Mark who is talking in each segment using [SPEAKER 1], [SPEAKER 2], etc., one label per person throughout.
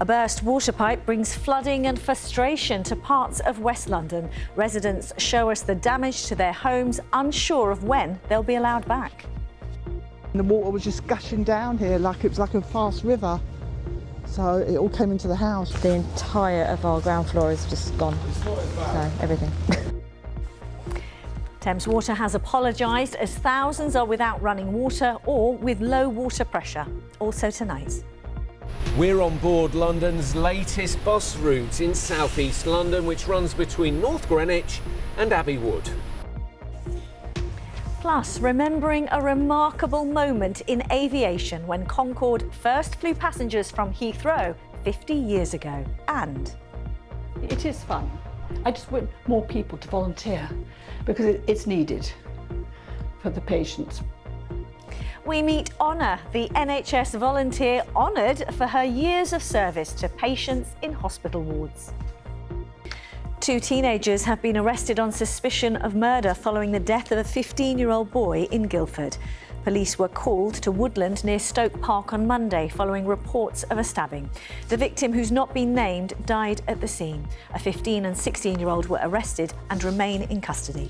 [SPEAKER 1] A burst water pipe brings flooding and frustration to parts of West London. Residents show us the damage to their homes, unsure of when they'll be allowed back.
[SPEAKER 2] The water was just gushing down here like it was like a fast river. So it all came into the house.
[SPEAKER 3] The entire of our ground floor is just gone. So everything.
[SPEAKER 1] Thames Water has apologised as thousands are without running water or with low water pressure. Also tonight.
[SPEAKER 4] We're on board London's latest bus route in South East London, which runs between North Greenwich and Abbey Wood.
[SPEAKER 1] Plus, remembering a remarkable moment in aviation when Concorde first flew passengers from Heathrow 50 years ago. And
[SPEAKER 5] it is fun. I just want more people to volunteer because it's needed for the patients.
[SPEAKER 1] we meet Honor, the NHS volunteer honoured for her years of service to patients in hospital wards. 2 teenagers have been arrested on suspicion of murder following the death of a 15-year-old boy in Guildford. Police were called to Woodland near Stoke Park on Monday following reports of a stabbing. The victim, who's not been named, died at the scene. A 15- and 16-year-old were arrested and remain in custody.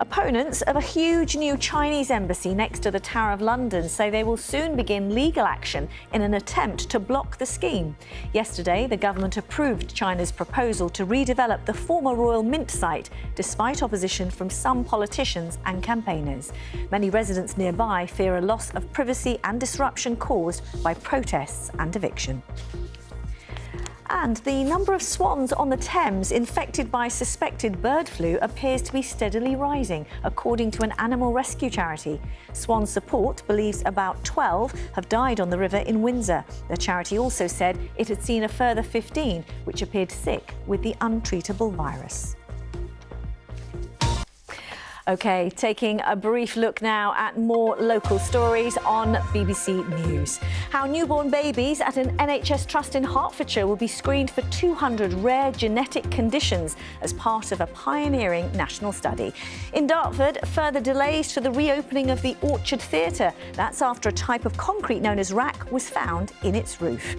[SPEAKER 1] Opponents of a huge new Chinese embassy next to the Tower of London say they will soon begin legal action in an attempt to block the scheme. Yesterday, the government approved China's proposal to redevelop the former Royal Mint site, despite opposition from some politicians and campaigners. Many residents nearby fear a loss of privacy and disruption caused by protests and eviction. And the number of swans on the Thames infected by suspected bird flu appears to be steadily rising, according to an animal rescue charity. Swan Support believes about 12 have died on the river in Windsor. The charity also said it had seen a further 15 which appeared sick with the untreatable virus. OK, taking a brief look now at more local stories on BBC News. How newborn babies at an NHS trust in Hertfordshire will be screened for 200 rare genetic conditions as part of a pioneering national study. In Dartford, further delays to the reopening of the Orchard Theatre. That's after a type of concrete known as rack was found in its roof.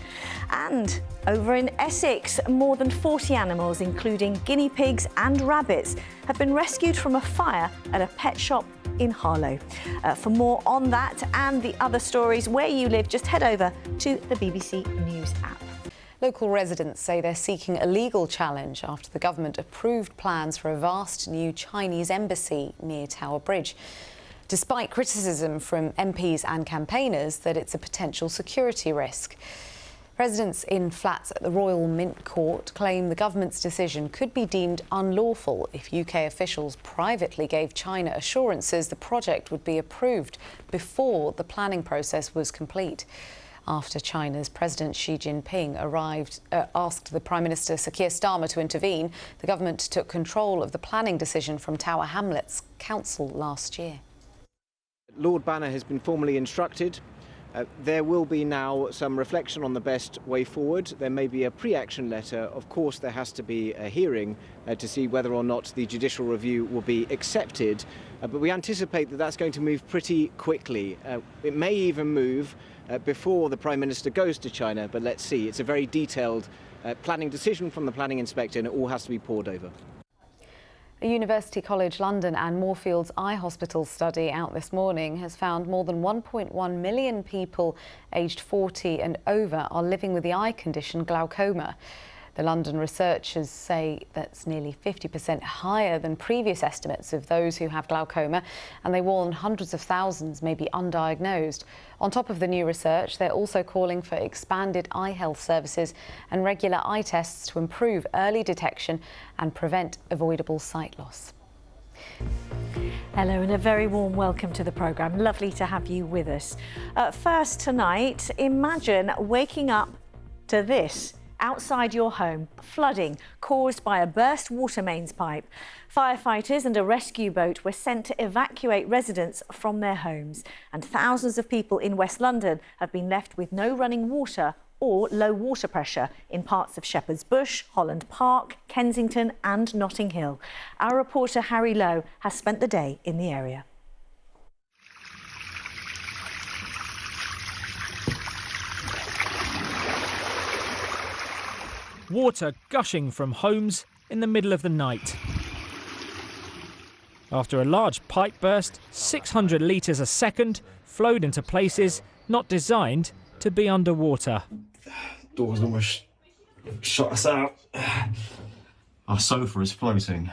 [SPEAKER 1] And over in Essex, more than 40 animals, including guinea pigs and rabbits, have been rescued from a fire at a pet shop in Harlow. For more on that and the other stories where you live, just head over to the BBC News app.
[SPEAKER 6] Local residents say they're seeking a legal challenge after the government approved plans for a vast new Chinese embassy near Tower Bridge, despite criticism from MPs and campaigners that it's a potential security risk. Residents in flats at the Royal Mint Court claim the government's decision could be deemed unlawful if UK officials privately gave China assurances the project would be approved before the planning process was complete. After China's President Xi Jinping asked the Prime Minister Sir Keir Starmer to intervene, the government took control of the planning decision from Tower Hamlets Council last year.
[SPEAKER 7] Lord Banner has been formally instructed. There will be now some reflection on the best way forward. There may be a pre-action letter. Of course, there has to be a hearing to see whether or not the judicial review will be accepted. But we anticipate that that's going to move pretty quickly. It may even move before the Prime Minister goes to China, but let's see. It's a very detailed planning decision from the planning inspector, and it all has to be pored over.
[SPEAKER 6] A University College London and Moorfields Eye Hospital study out this morning has found more than 1.1 million people aged 40 and over are living with the eye condition glaucoma. The London researchers say that's nearly 50% higher than previous estimates of those who have glaucoma, and they warn hundreds of thousands may be undiagnosed. On top of the new research, they're also calling for expanded eye health services and regular eye tests to improve early detection and prevent avoidable sight loss.
[SPEAKER 1] Hello and a very warm welcome to the programme. Lovely to have you with us. First tonight, imagine waking up to this outside your home, flooding caused by a burst water mains pipe. Firefighters and a rescue boat were sent to evacuate residents from their homes, and thousands of people in West London have been left with no running water or low water pressure in parts of Shepherd's Bush, Holland Park, Kensington and Notting Hill. Our reporter Harry Lowe has spent the day in the area.
[SPEAKER 8] water gushing from homes in the middle of the night. After a large pipe burst, 600 litres a second flowed into places not designed to be underwater.
[SPEAKER 9] Doors almost shut us out. Our sofa is floating.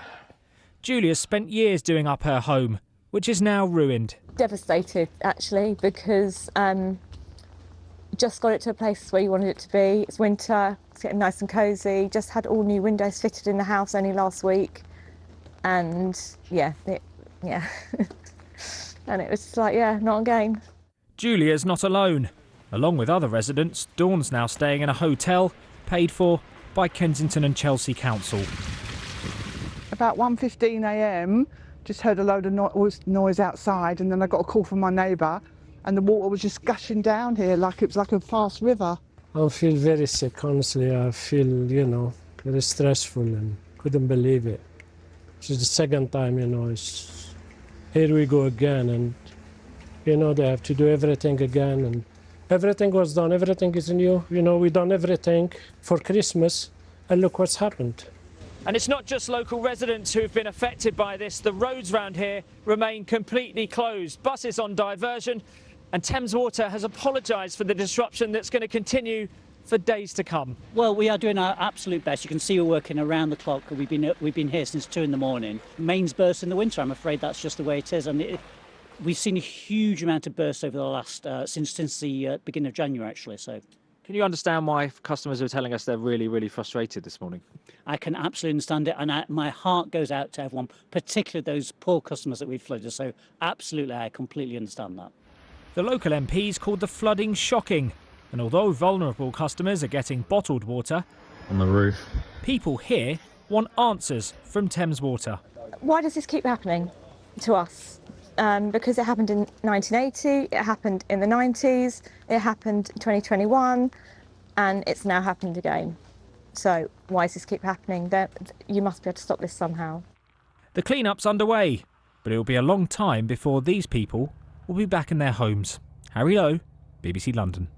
[SPEAKER 8] Julia spent years doing up her home, which is now ruined.
[SPEAKER 3] Devastated, actually, because just got it to a place where you wanted it to be. It's winter, it's getting nice and cosy. Just had all new windows fitted in the house only last week. And yeah. And it was just like, yeah, not again.
[SPEAKER 8] Julia's not alone. Along with other residents, Dawn's now staying in a hotel paid for by Kensington and Chelsea Council.
[SPEAKER 2] About 1:15 a.m, just heard a load of noise outside, and then I got a call from my neighbour, and the water was just gushing down here like it was like a fast river.
[SPEAKER 10] I feel very sick, honestly. I feel, very stressful and couldn't believe it. This is the second time, it's here we go again, and, they have to do everything again, and everything was done, everything is new. We done everything for Christmas, and look what's happened.
[SPEAKER 8] And it's not just local residents who've been affected by this. The roads round here remain completely closed. Buses on diversion, and Thames Water has apologised for the disruption that's going to continue for days to come.
[SPEAKER 11] Well, we are doing our absolute best. You can see we're working around the clock. We've been here since 2 in the morning. Mains burst in the winter. I'm afraid that's just the way it is. And we've seen a huge amount of bursts over the last since the beginning of January, actually. So.
[SPEAKER 8] Can you understand why customers are telling us they're really, really frustrated this morning?
[SPEAKER 11] I can absolutely understand it, and my heart goes out to everyone, particularly those poor customers that we've flooded. So absolutely, I completely understand that.
[SPEAKER 8] The local MPs called the flooding shocking, and although vulnerable customers are getting bottled water
[SPEAKER 9] on the roof,
[SPEAKER 8] people here want answers from Thames Water.
[SPEAKER 3] Why does this keep happening to us? Because it happened in 1980, it happened in the 90s, it happened in 2021, and it's now happened again. So why does this keep happening? You must be able to stop this somehow.
[SPEAKER 8] The clean-up's underway, but it will be a long time before these people will be back in their homes. Harry Lowe, BBC London.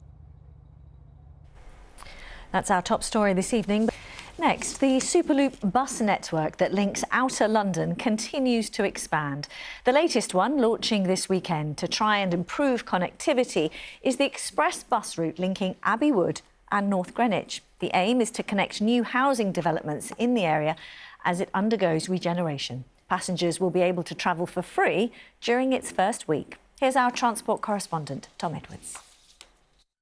[SPEAKER 1] That's our top story this evening. Next, the Superloop bus network that links outer London continues to expand. The latest one, launching this weekend to try and improve connectivity, is the express bus route linking Abbey Wood and North Greenwich. The aim is to connect new housing developments in the area as it undergoes regeneration. Passengers will be able to travel for free during its first week. Here's our transport correspondent, Tom Edwards.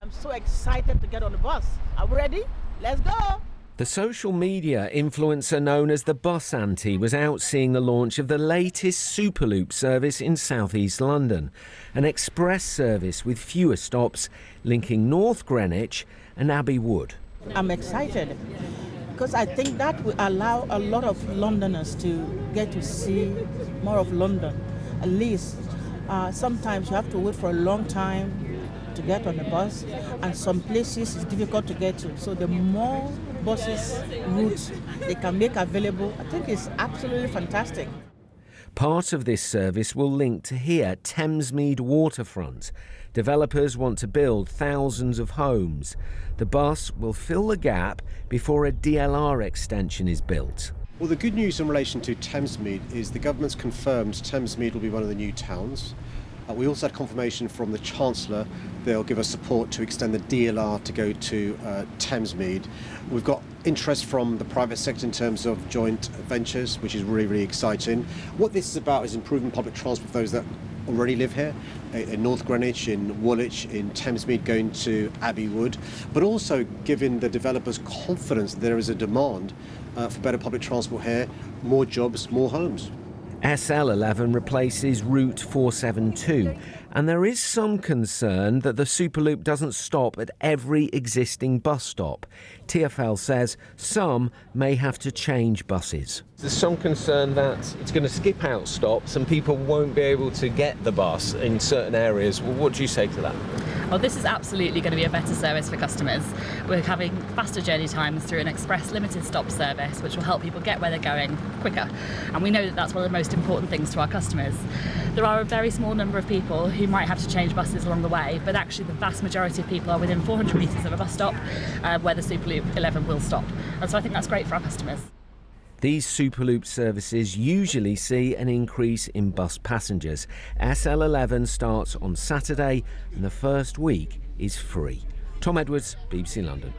[SPEAKER 12] I'm so excited to get on the bus. Are we ready? Let's go!
[SPEAKER 4] The social media influencer known as the Bus Auntie was out seeing the launch of the latest Superloop service in southeast London, an express service with fewer stops linking North Greenwich and Abbey Wood.
[SPEAKER 12] I'm excited because I think that will allow a lot of Londoners to get to see more of London. At least sometimes you have to wait for a long time to get on the bus, and some places it's difficult to get to. So the more buses routes they can make available, I think it's absolutely fantastic.
[SPEAKER 4] Part of this service will link to here, Thamesmead waterfront. Developers want to build thousands of homes. The bus will fill the gap before a DLR extension is built.
[SPEAKER 13] Well, the good news in relation to Thamesmead is the government's confirmed Thamesmead will be one of the new towns. We also had confirmation from the Chancellor they'll give us support to extend the DLR to go to Thamesmead. We've got interest from the private sector in terms of joint ventures, which is really, really exciting. What this is about is improving public transport for those that already live here, in North Greenwich, in Woolwich, in Thamesmead, going to Abbey Wood, but also giving the developers confidence that there is a demand for better public transport here, more jobs, more homes.
[SPEAKER 4] SL11 replaces Route 472, and there is some concern that the Superloop doesn't stop at every existing bus stop. TfL says some may have to change buses. There's some concern that it's going to skip out stops and people won't be able to get the bus in certain areas. Well, what do you say to that?
[SPEAKER 14] Well, this is absolutely going to be a better service for customers. We're having faster journey times through an express limited stop service, which will help people get where they're going quicker. And we know that that's one of the most important things to our customers. There are a very small number of people who you might have to change buses along the way, but actually the vast majority of people are within 400 metres of a bus stop where the Superloop 11 will stop. And so I think that's great for our customers.
[SPEAKER 4] These Superloop services usually see an increase in bus passengers. SL11 starts on Saturday and the first week is free. Tom Edwards, BBC London.